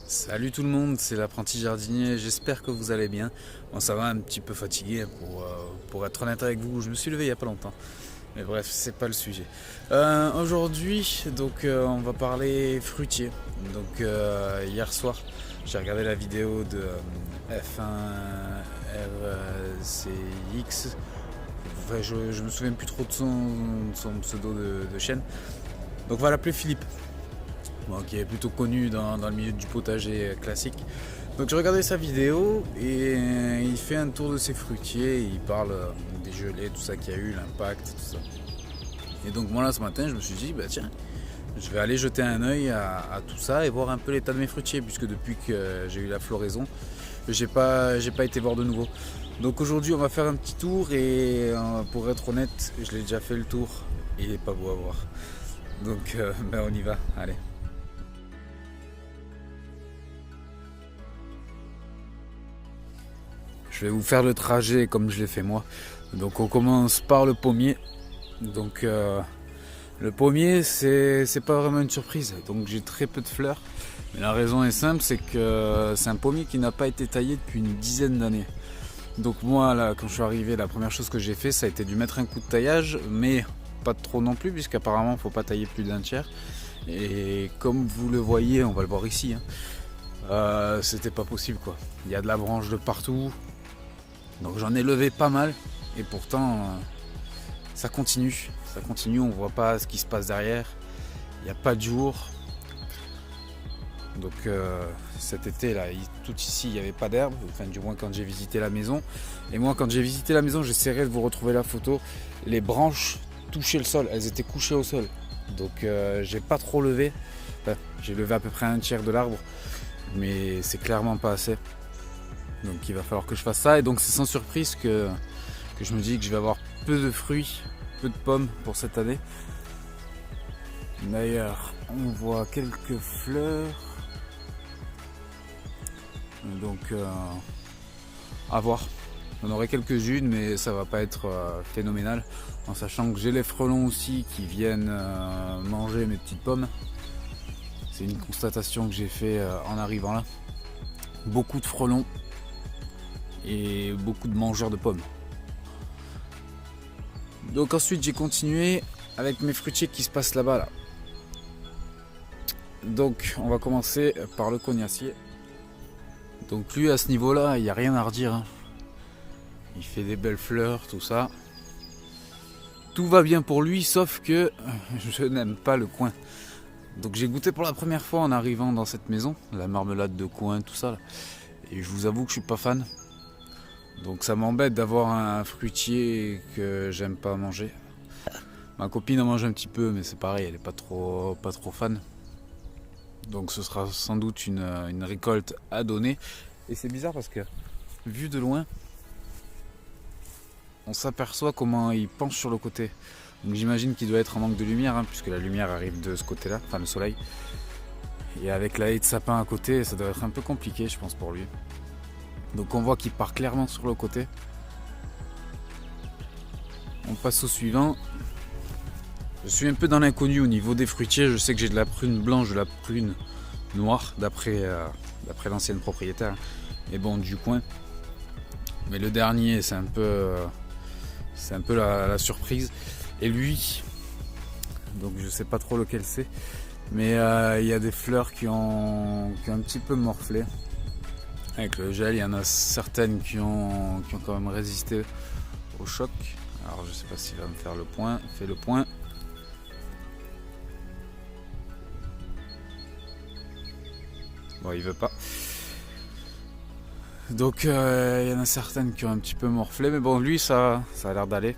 Salut tout le monde, c'est l'apprenti jardinier, j'espère que vous allez bien. Bon, ça va, un petit peu fatigué pour être honnête avec vous, je me suis levé il n'y a pas longtemps. Mais bref, c'est pas le sujet. Aujourd'hui, on va parler fruitier. Hier soir, j'ai regardé la vidéo de F1 RCX. Enfin, je me souviens plus trop de son pseudo de chaîne. Donc on va l'appeler Philippe. Bon, qui est plutôt connu dans le milieu du potager classique. Donc j'ai regardé sa vidéo et il fait un tour de ses fruitiers, il parle des gelées, tout ça qu'il y a eu, l'impact, tout ça. Et donc moi là ce matin je me suis dit bah tiens, je vais aller jeter un œil à tout ça et voir un peu l'état de mes fruitiers, puisque depuis que j'ai eu la floraison, j'ai pas été voir de nouveau. Donc aujourd'hui on va faire un petit tour et pour être honnête, je l'ai déjà fait le tour et il est pas beau à voir. Donc on y va, allez. Je vais vous faire le trajet comme je l'ai fait moi. Donc on commence par le pommier. Donc le pommier c'est pas vraiment une surprise. Donc j'ai très peu de fleurs. Mais la raison est simple, c'est que c'est un pommier qui n'a pas été taillé depuis une dizaine d'années. Donc moi là quand je suis arrivé, la première chose que j'ai fait ça a été de mettre un coup de taillage, mais pas trop non plus, puisqu'apparemment il ne faut pas tailler plus d'un tiers. Et comme vous le voyez, on va le voir ici, c'était pas possible quoi. Il y a de la branche de partout. Donc j'en ai levé pas mal et pourtant ça continue, on voit pas ce qui se passe derrière, il n'y a pas de jour. Donc cet été là, tout ici il n'y avait pas d'herbe, enfin du moins quand j'ai visité la maison. Et moi quand j'ai visité la maison, j'essaierai de vous retrouver la photo, les branches touchaient le sol, elles étaient couchées au sol. Donc j'ai pas trop levé, enfin, j'ai levé à peu près un tiers de l'arbre, mais c'est clairement pas assez. Donc il va falloir que je fasse ça, et donc c'est sans surprise que je me dis que je vais avoir peu de fruits, peu de pommes pour cette année. D'ailleurs on voit quelques fleurs, donc à voir. J'en aurai quelques-unes mais ça va pas être phénoménal, en sachant que j'ai les frelons aussi qui viennent manger mes petites pommes. C'est une constatation que j'ai fait en arrivant là. Beaucoup de frelons et beaucoup de mangeurs de pommes. Donc ensuite j'ai continué avec mes fruitiers qui se passent là-bas là. Donc on va commencer par le cognacier. Donc lui à ce niveau là il n'y a rien à redire, hein. Il fait des belles fleurs, tout ça. Tout va bien pour lui, sauf que je n'aime pas le coin. Donc j'ai goûté pour la première fois en arrivant dans cette maison, la marmelade de coin, tout ça là. Et je vous avoue que je suis pas fan. Donc ça m'embête d'avoir un fruitier que j'aime pas manger. Ma copine en mange un petit peu, mais c'est pareil, elle est pas trop fan. Donc ce sera sans doute une récolte à donner. Et c'est bizarre parce que vu de loin, on s'aperçoit comment il penche sur le côté. Donc j'imagine qu'il doit être en manque de lumière, hein, puisque la lumière arrive de ce côté-là, enfin le soleil. Et avec la haie de sapin à côté, ça doit être un peu compliqué, je pense, pour lui. Donc on voit qu'il part clairement sur le côté. On passe au suivant. Je suis un peu dans l'inconnu au niveau des fruitiers. Je sais que j'ai de la prune blanche, de la prune noire, d'après l'ancienne propriétaire. Mais bon, du coin. Mais le dernier, c'est un peu la surprise. Et lui, donc je sais pas trop lequel c'est, mais il y a des fleurs qui ont un petit peu morflé. Avec le gel, il y en a certaines qui ont quand même résisté au choc. Alors je sais pas s'il va me faire le point. Il fait le point. Bon, il veut pas. Donc il y en a certaines qui ont un petit peu morflé, mais bon, lui ça a l'air d'aller.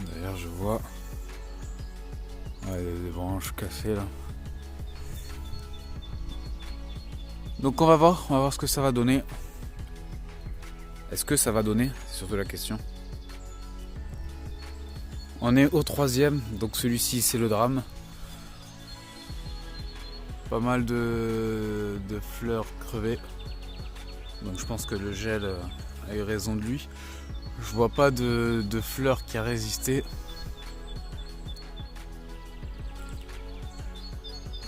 D'ailleurs je vois des branches cassées là. Donc on va voir ce que ça va donner. Est-ce que ça va donner? C'est surtout la question. On est au troisième, donc celui-ci c'est le drame. Pas mal de fleurs crevées. Donc je pense que le gel a eu raison de lui. Je vois pas de fleur qui a résisté.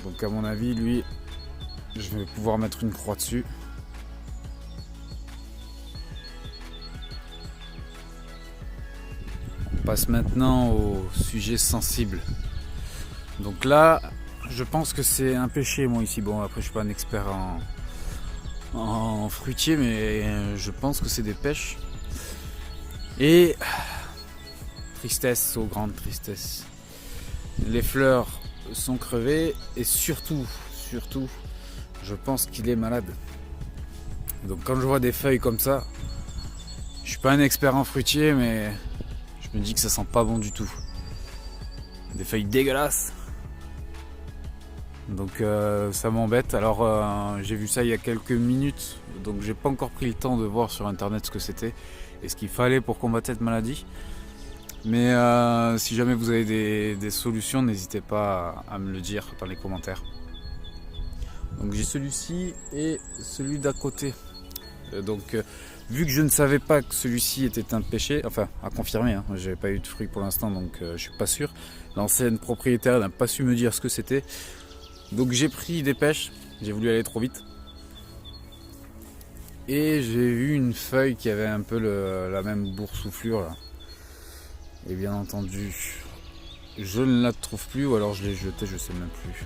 Donc à mon avis, lui, je vais pouvoir mettre une croix dessus. On passe maintenant au sujet sensible. Donc là, je pense que c'est un pêcher, moi ici. Bon, après je suis pas un expert en fruitier, mais je pense que c'est des pêches. Et tristesse, oh grande tristesse. Les fleurs sont crevées et surtout, je pense qu'il est malade. Donc quand je vois des feuilles comme ça, je suis pas un expert en fruitier, mais je me dis que ça sent pas bon du tout. Des feuilles dégueulasses. Donc ça m'embête. Alors j'ai vu ça il y a quelques minutes, donc j'ai pas encore pris le temps de voir sur internet ce que c'était et ce qu'il fallait pour combattre cette maladie. Mais si jamais vous avez des solutions, n'hésitez pas à me le dire dans les commentaires. Donc j'ai celui-ci et celui d'à côté. Donc vu que je ne savais pas que celui-ci était un pêcher, enfin à confirmer, hein, j'avais pas eu de fruits pour l'instant, donc je suis pas sûr. L'ancienne propriétaire n'a pas su me dire ce que c'était. Donc j'ai pris des pêches, j'ai voulu aller trop vite. Et j'ai vu une feuille qui avait un peu la même boursouflure là. Et bien entendu, je ne la trouve plus, ou alors je l'ai jetée, je sais même plus.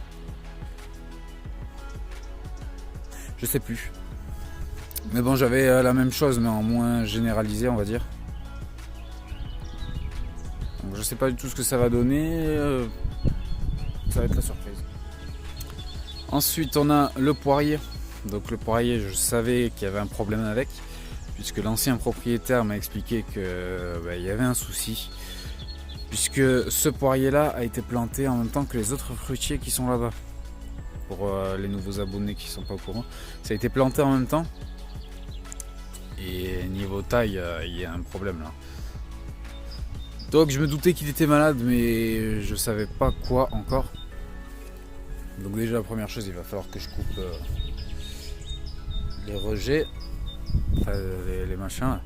Je sais plus. Mais bon, j'avais la même chose, mais en moins généralisé, on va dire. Donc je sais pas du tout ce que ça va donner. Ça va être la surprise. Ensuite, on a le poirier. Donc le poirier, je savais qu'il y avait un problème avec, puisque l'ancien propriétaire m'a expliqué que y avait un souci, puisque ce poirier là a été planté en même temps que les autres fruitiers qui sont là-bas. Pour les nouveaux abonnés qui sont pas au courant, ça a été planté en même temps, et niveau taille, il y a un problème là. Donc je me doutais qu'il était malade, mais je savais pas quoi encore. Donc déjà la première chose, il va falloir que je coupe les rejets, enfin, les machins.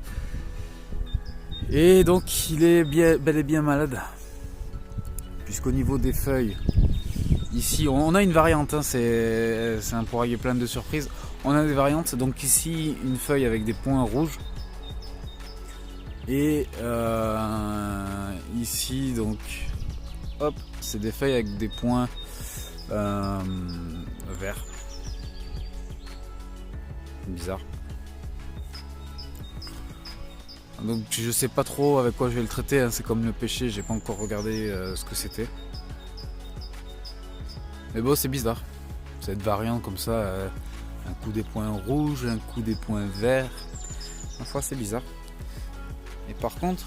Et donc il est bel et bien malade, puisqu'au niveau des feuilles, ici on a une variante, hein, c'est un poirier plein de surprises. On a des variantes, donc ici une feuille avec des points rouges, et ici donc hop, c'est des feuilles avec des points verts. Bizarre. Donc je sais pas trop avec quoi je vais le traiter, hein. C'est comme le pêcher, j'ai pas encore regardé ce que c'était. Mais bon, c'est bizarre. Cette variante comme ça, un coup des points rouges, un coup des points verts. Ma foi, c'est bizarre. Et par contre,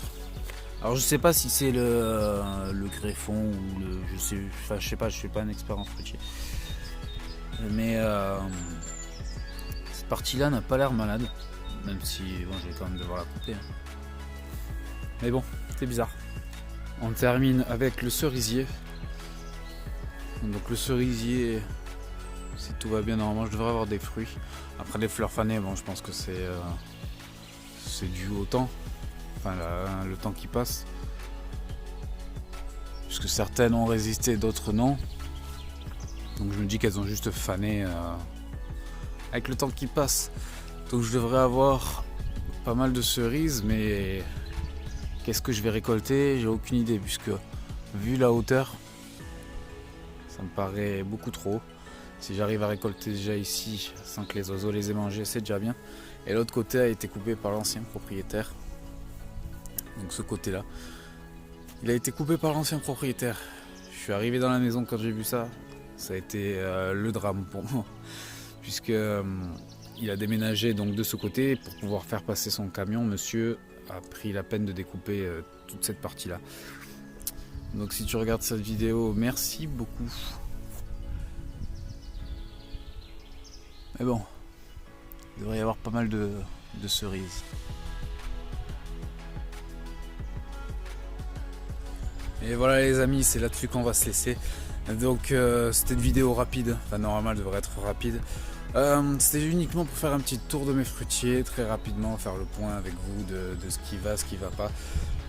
alors je sais pas si c'est le greffon ou je sais pas, je suis pas un expert en fruitier. Mais cette partie-là n'a pas l'air malade, même si bon, je vais quand même devoir la couper. Hein. Mais bon, c'est bizarre. On termine avec le cerisier. Donc le cerisier, si tout va bien, normalement je devrais avoir des fruits. Après les fleurs fanées, bon, je pense que c'est dû au temps, enfin le temps qui passe. Puisque certaines ont résisté, d'autres non. Donc je me dis qu'elles ont juste fané avec le temps qui passe. Donc je devrais avoir pas mal de cerises, mais qu'est-ce que je vais récolter? J'ai aucune idée, puisque vu la hauteur, ça me paraît beaucoup trop. Si j'arrive à récolter déjà ici sans que les oiseaux les aient mangés, c'est déjà bien. Et l'autre côté a été coupé par l'ancien propriétaire. Donc ce côté-là, il a été coupé par l'ancien propriétaire. Je suis arrivé dans la maison quand j'ai vu ça. Ça a été le drame pour moi, puisque il a déménagé donc de ce côté pour pouvoir faire passer son camion. Monsieur a pris la peine de découper toute cette partie-là. Donc si tu regardes cette vidéo, merci beaucoup. Mais bon, il devrait y avoir pas mal de cerises. Et voilà les amis, c'est là-dessus qu'on va se laisser. Donc c'était une vidéo rapide, enfin normalement elle devrait être rapide. C'était uniquement pour faire un petit tour de mes fruitiers, très rapidement, faire le point avec vous de ce qui va pas.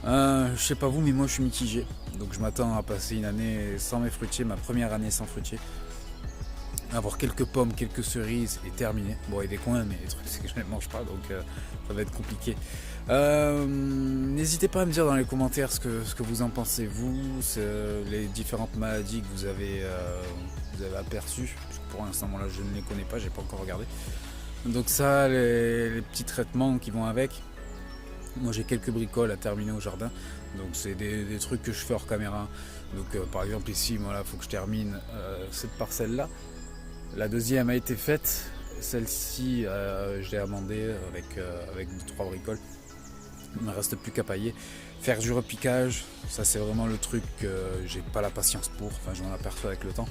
Je sais pas vous, mais moi je suis mitigé. Donc je m'attends à passer une année sans mes fruitiers, ma première année sans fruitiers. Avoir quelques pommes, quelques cerises et terminé. Bon, il y a des coins, mais les trucs c'est que je ne les mange pas, donc ça va être compliqué. N'hésitez pas à me dire dans les commentaires ce que vous en pensez, vous, les différentes maladies que vous avez aperçues. Parce que pour l'instant, là, je ne les connais pas, j'ai pas encore regardé. Donc ça, les petits traitements qui vont avec. Moi, j'ai quelques bricoles à terminer au jardin. Donc c'est des trucs que je fais hors caméra. Donc par exemple ici, voilà, faut que je termine cette parcelle-là. La deuxième a été faite. Celle-ci, je l'ai amendée avec 2-3 bricoles. Il ne me reste plus qu'à pailler. Faire du repiquage, ça c'est vraiment le truc que j'ai pas la patience pour. Enfin, je m'en aperçois avec le temps.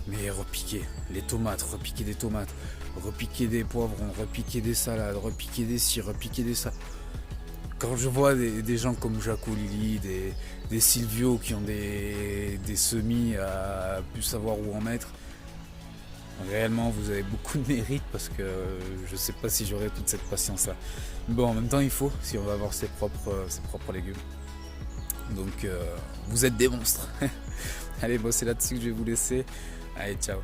Mais repiquer les tomates, repiquer des tomates, repiquer des poivrons, repiquer des salades, repiquer des ci, repiquer des ça. Quand je vois des gens comme Jacques Lily, des Silvio qui ont des semis à plus savoir où en mettre, réellement vous avez beaucoup de mérite parce que je sais pas si j'aurai toute cette patience là. Bon, en même temps il faut si on va avoir ses propres légumes. Donc vous êtes des monstres. Allez, bon, c'est là-dessus que je vais vous laisser. Allez, ciao.